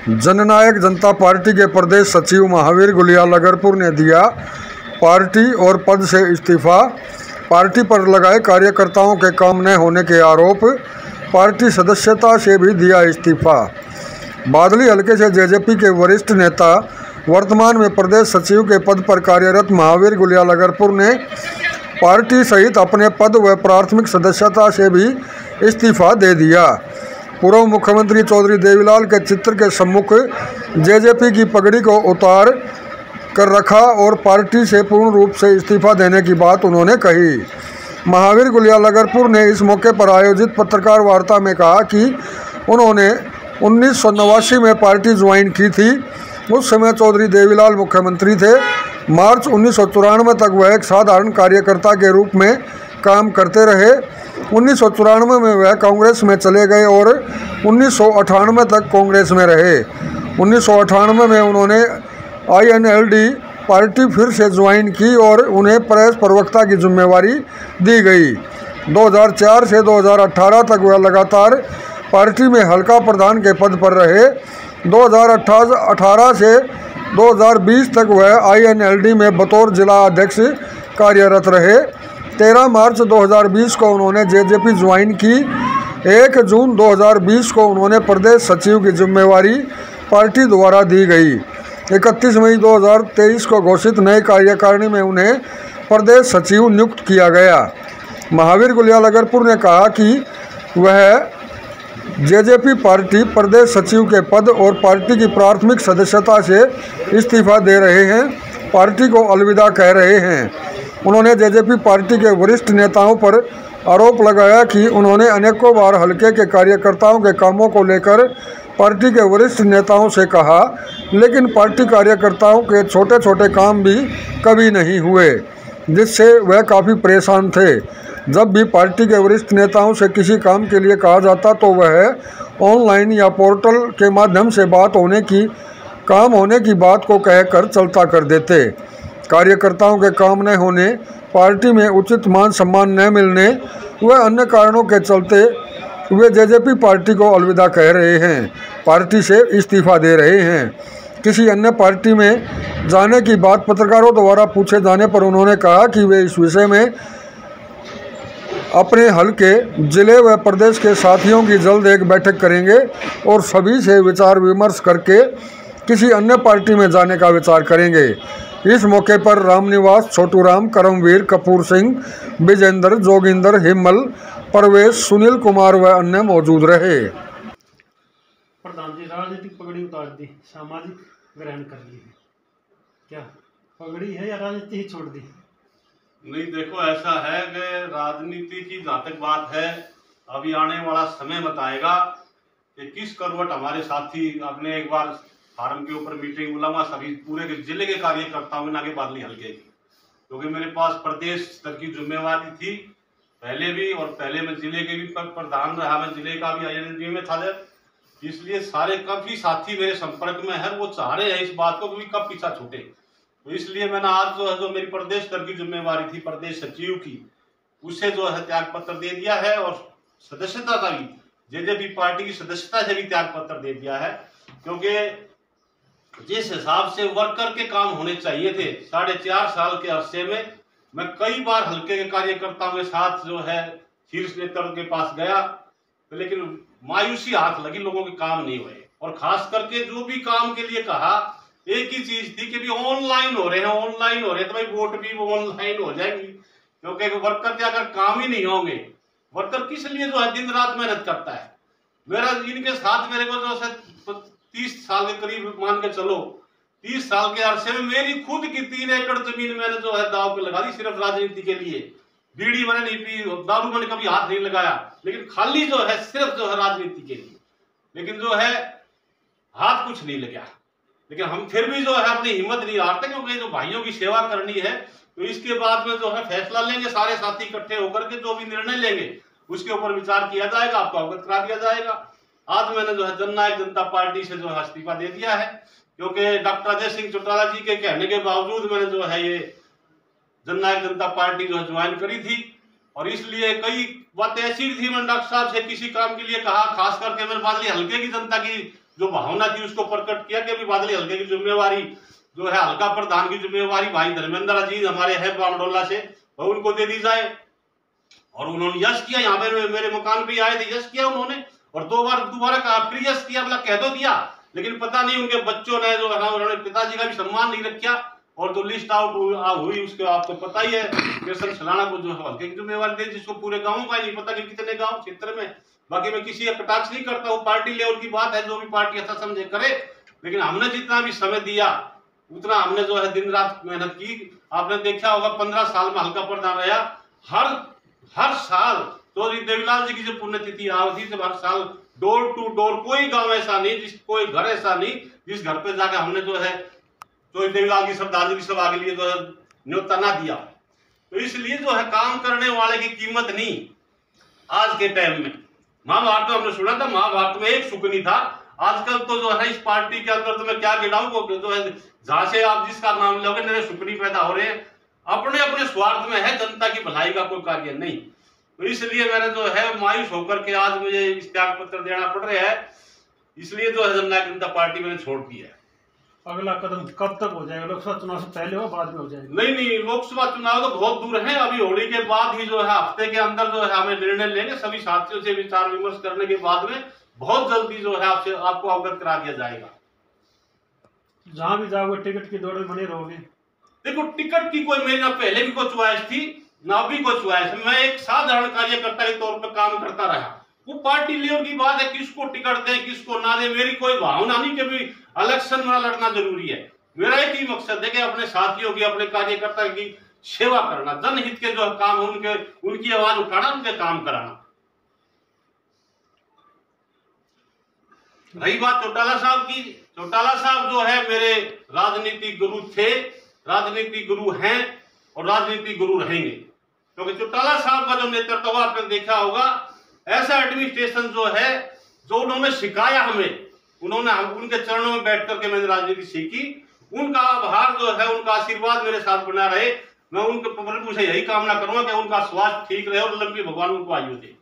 जननायक जनता party के प्रदेश सचिव महावीर गुलिया लगरपुर ने दिया पार्टी और पद से इस्तीफा। पार्टी पर लगाए कार्यकर्ताओं के काम न होने के आरोप, पार्टी सदस्यता से भी दिया इस्तीफा। बादली हलके से जेजेपी के वरिष्ठ नेता, वर्तमान में प्रदेश सचिव के पद पर कार्यरत महावीर गुलिया लगरपुर ने पार्टी सहित अपने पद व प्राथमिक सदस्यता से भी इस्तीफा दे दिया। पूर्व मुख्यमंत्री चौधरी देवीलाल के चित्र के सम्मुख जेजेपी की पगड़ी को उतार कर रखा और पार्टी से पूर्ण रूप से इस्तीफा देने की बात उन्होंने कही। महावीर गुलिया लगरपुर ने इस मौके पर आयोजित पत्रकार वार्ता में कहा कि उन्होंने 1989 में पार्टी ज्वाइन की थी। उस समय चौधरी देवीलाल मुख्यमंत्री थे। मार्च 1994 तक वह एक साधारण कार्यकर्ता के रूप में काम करते रहे। 1994 में वह कांग्रेस में चले गए और 1998 तक कांग्रेस में रहे। 1998 में उन्होंने INLD पार्टी फिर से ज्वाइन की और उन्हें प्रेस प्रवक्ता की जिम्मेवारी दी गई। 2004 से 2018 तक वह लगातार पार्टी में हल्का प्रधान के पद पर रहे। 2018 से 2020 तक वह INLD में बतौर जिला अध्यक्ष कार्यरत रहे। 13 मार्च 2020 को उन्होंने जेजेपी ज्वाइन की। 1 जून 2020 को उन्होंने प्रदेश सचिव की जिम्मेवारी पार्टी द्वारा दी गई। 31 मई 2023 को घोषित नई कार्यकारिणी में उन्हें प्रदेश सचिव नियुक्त किया गया। महावीर गुलिया लगरपुर ने कहा कि वह जेजेपी पार्टी प्रदेश सचिव के पद और पार्टी की प्राथमिक सदस्यता से इस्तीफा दे रहे हैं, पार्टी को अलविदा कह रहे हैं। उन्होंने जेजेपी पार्टी के वरिष्ठ नेताओं पर आरोप लगाया कि उन्होंने अनेकों बार हल्के के कार्यकर्ताओं के कामों को लेकर पार्टी के वरिष्ठ नेताओं से कहा, लेकिन पार्टी कार्यकर्ताओं के छोटे छोटे काम भी कभी नहीं हुए, जिससे वह काफ़ी परेशान थे। जब भी पार्टी के वरिष्ठ नेताओं से किसी काम के लिए कहा जाता तो वह ऑनलाइन या पोर्टल के माध्यम से काम होने की बात को कहकर चलता कर देते। कार्यकर्ताओं के काम न होने, पार्टी में उचित मान सम्मान न मिलने व अन्य कारणों के चलते वे जेजेपी पार्टी को अलविदा कह रहे हैं, पार्टी से इस्तीफा दे रहे हैं। किसी अन्य पार्टी में जाने की बात पत्रकारों द्वारा पूछे जाने पर उन्होंने कहा कि वे इस विषय में अपने हल्के, जिले व प्रदेश के साथियों की जल्द एक बैठक करेंगे और सभी से विचार विमर्श करके किसी अन्य पार्टी में जाने का विचार करेंगे। इस मौके पर रामनिवास, छोटू राम, करमवीर, कपूर सिंह, विजेंद्र, जोगिंदर, हिम्मल, परवेश, सुनील कुमार व अन्य मौजूद रहे। प्रधान जी, राजनीतिक पगड़ी उतार दी, सामाजिक ग्रहण कर ली है, क्या पगड़ी है या राजनीति ही छोड़ दी? नहीं, देखो ऐसा है कि राजनीति की जहाँ तक बात है, अभी आने वाला समय बताएगा कि किस करवट हमारे साथी। आपने एक बार फार्म के ऊपर मीटिंग बुलावा सभी पूरे के जिले के कार्यकर्ताओं में, ना के बादली हल्के की, क्योंकि मेरे पास प्रदेश स्तर की जिम्मेवारी थी पहले भी, और पहले मैं जिले के भी प्रधान रहा, मैं जिले का भी INLD में था। इसलिए सारे काफी साथी मेरे संपर्क में है, वो चाह रहे हैं इस बात को भी कब पीछा छूटे। तो इसलिए मैंने आज जो मेरी प्रदेश स्तर की जिम्मेवारी थी प्रदेश सचिव की, उसे जो है त्याग पत्र दे दिया है और सदस्यता का भी, जेजेपी पार्टी की सदस्यता से भी त्याग पत्र दे दिया है। क्योंकि जिस हिसाब से वर्कर के काम होने चाहिए थे, 4.5 साल के अरसे में मैं कई बार हल्के के कार्यकर्ताओं के साथ जो है शीर्ष नेतृत्व के पास गया, तो लेकिन मायूसी हाथ लगी, लोगों के काम नहीं हुए। और खास करके जो भी काम के लिए कहा, एक ही चीज थी कि भी ऑनलाइन हो रहे हैं तो भाई वोट भी वो ऑनलाइन हो जाएंगी, क्योंकि वर्कर के अगर काम ही नहीं होंगे, वर्कर किस लिए जो है दिन रात मेहनत करता है। मेरा इनके साथ मेरे को जो है 30 साल के करीब मान के चलो, 30 साल के अरसे में मेरी खुद की 3 एकड़ जमीन मैंने जो है दाव पे लगा दी, सिर्फ राजनीति के लिए। बीड़ी मैंने नहीं पी, दारू मैंने कभी हाथ नहीं लगाया, लेकिन खाली जो है सिर्फ जो है राजनीति के लिए। लेकिन जो है हाथ कुछ नहीं लगा, लेकिन हम फिर भी जो है अपनी हिम्मत नहीं हारते, क्योंकि जो भाइयों की सेवा करनी है। तो इसके बाद में जो है फैसला लेंगे, सारे साथी इकट्ठे होकर के जो भी निर्णय लेंगे उसके ऊपर विचार किया जाएगा, आपको अवगत करा दिया जाएगा। आज मैंने जो है जननायक जनता पार्टी से जो है इस्तीफा दे दिया है, क्योंकि डॉक्टर अजय सिंह चौटाला जी के कहने के बावजूद मैंने जो है ये जननायक जनता पार्टी जो है ज्वाइन करी थी। और इसलिए कई बातें ऐसी थी, मैंने डॉक्टर साहब से किसी काम के लिए कहा, खास करके मैंने बादली हल्के की जनता की जो भावना थी उसको प्रकट किया कि अभी बादली हल्के की जिम्मेवारी जो है हल्का प्रधान की जिम्मेवारी भाई धर्मेंद्र अजीज हमारे है बामडोला से, वो उनको दे दी जाए। और उन्होंने यश किया, यहाँ पे मेरे मकान पे आए थे, यश किया उन्होंने, और 2 बार दोबारा कहा, फिर यश किया, मतलब कह दो दिया, लेकिन पता नहीं उनके बच्चों ने जो है ना उन्होंने पिताजी का भी सम्मान नहीं रखा। और जो लिस्ट आउट हुई उसके आपको पता ही है, कृष्ण सलाना को जो हल्के की जिम्मेवारी दे, जिसको पूरे गाँव का नहीं पता कि कितने गाँव क्षेत्र में। बाकी मैं किसी का कटाक्ष नहीं करता, वो पार्टी लेवल की बात है, जो भी पार्टी अच्छा समझे करे, लेकिन हमने जितना भी समय दिया उतना हमने जो है दिन रात मेहनत की। आपने देखा होगा 15 साल में हल्का प्रधान रहा, हर साल चौधरी देवीलाल जी की जो पुण्यतिथि आवती थी, हर साल डोर टू डोर, कोई गांव ऐसा नहीं, कोई घर ऐसा नहीं जिस घर पे जाकर हमने जो है चौधरी देवीलाल की श्रद्धांजलि सभा के लिए जो है न्योता ना दिया। तो इसलिए जो है काम करने वाले की कीमत नहीं। आज के टाइम में महाभारत में हमने सुना था, महाभारत में एक शुकनी था, आजकल तो जो है इस पार्टी के अंदर तो मैं क्या गिनाऊं, जो है जहां से आप जिसका नाम लोगे मेरे शुकनी पैदा हो रहे हैं, अपने अपने स्वार्थ में है, जनता की भलाई का कोई कार्य नहीं। तो इसलिए मैंने जो है मायूस होकर के आज मुझे इस त्याग पत्र देना पड़ रहा है, इसलिए जो है जननायक जनता पार्टी मैंने छोड़ दी है। अगला कदम कब तक हो जाएगा? लोकसभा चुनाव से पहले हो बाद में हो जाएगा? नहीं, लोकसभा चुनाव तो बहुत दूर है, अभी होली के बाद ही जो है हफ्ते के अंदर जो है हमें निर्णय लेंगे, सभी साथियों से विचार विमर्श करने के बाद में बहुत जल्दी जो है आपको अवगत करा दिया जाएगा। जहां भी जाओगे टिकट की दौड़ में बने रहोगे? देखो, टिकट की कोई मेरी ना पहले भी कोई च्वाइस थी ना अभी कोई च्वाइस, मैं एक साधारण कार्यकर्ता के तौर पर काम करता रहा। वो पार्टी लेवल की बात है, किसको टिकट दे किसको ना दे, मेरी कोई भावना नहीं कि भी इलेक्शन में लड़ना जरूरी है। मेरा एक ही मकसद है कि अपने साथियों की, अपने कार्यकर्ता की सेवा करना, जनहित के जो काम उनकी आवाज उठाना, उनके काम कराना। रही बात चौटाला साहब की, चौटाला साहब जो है मेरे राजनीतिक गुरु थे, राजनीतिक गुरु हैं और राजनीतिक गुरु रहेंगे, क्योंकि चौटाला साहब का जो नेतृत्व आपने देखा होगा, ऐसा एडमिनिस्ट्रेशन जो है जो उन्होंने सिखाया हमें, उन्होंने उनके चरणों में बैठ करके मैंने राजनीति सीखी, उनका आभार जो है, उनका आशीर्वाद मेरे साथ बना रहे। मैं उनके प्रभु से यही कामना करूंगा कि उनका स्वास्थ्य ठीक रहे और लंबी भगवान उनको आयु दे।